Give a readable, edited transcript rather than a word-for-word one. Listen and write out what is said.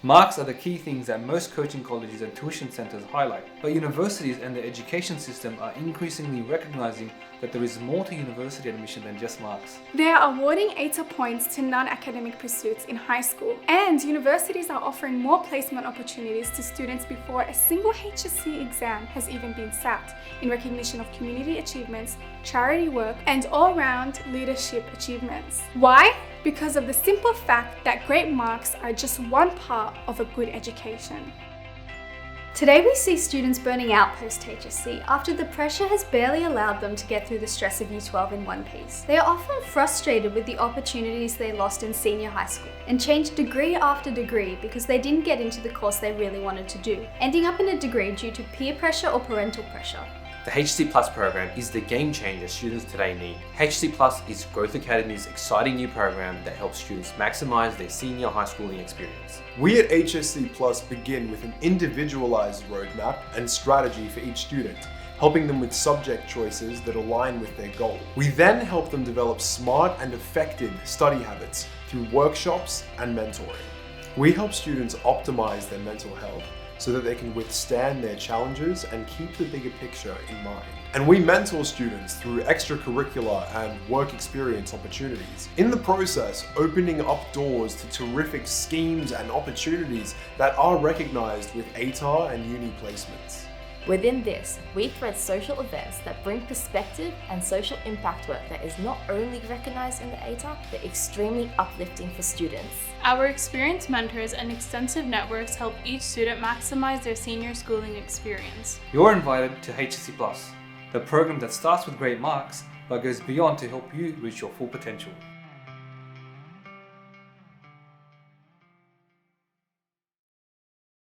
Marks are the key things that most coaching colleges and tuition centers highlight, but universities and the education system are increasingly recognizing that there is more to university admission than just marks. They are awarding ATA points to non-academic pursuits in high school, and universities are offering more placement opportunities to students before a single HSC exam has even been sat, in recognition of community achievements, charity work, and all-round leadership achievements. Why? Because of the simple fact that great marks are just one part of a good education. Today we see students burning out post-HSC after the pressure has barely allowed them to get through the stress of Year 12 in one piece. They are often frustrated with the opportunities they lost in senior high school and changed degree after degree because they didn't get into the course they really wanted to do, ending up in a degree due to peer pressure or parental pressure. The HSC Plus program is the game changer students today need. HSC Plus is Growth Academy's exciting new program that helps students maximize their senior high schooling experience. We at HSC Plus begin with an individualized roadmap and strategy for each student, helping them with subject choices that align with their goal. We then help them develop smart and effective study habits through workshops and mentoring. We help students optimize their mental health so that they can withstand their challenges and keep the bigger picture in mind. And we mentor students through extracurricular and work experience opportunities. In the process, opening up doors to terrific schemes and opportunities that are recognized with ATAR and uni placements. Within this, we thread social events that bring perspective and social impact work that is not only recognized in the ATA, but extremely uplifting for students. Our experienced mentors and extensive networks help each student maximize their senior schooling experience. You're invited to HSC Plus, the program that starts with great marks but goes beyond to help you reach your full potential.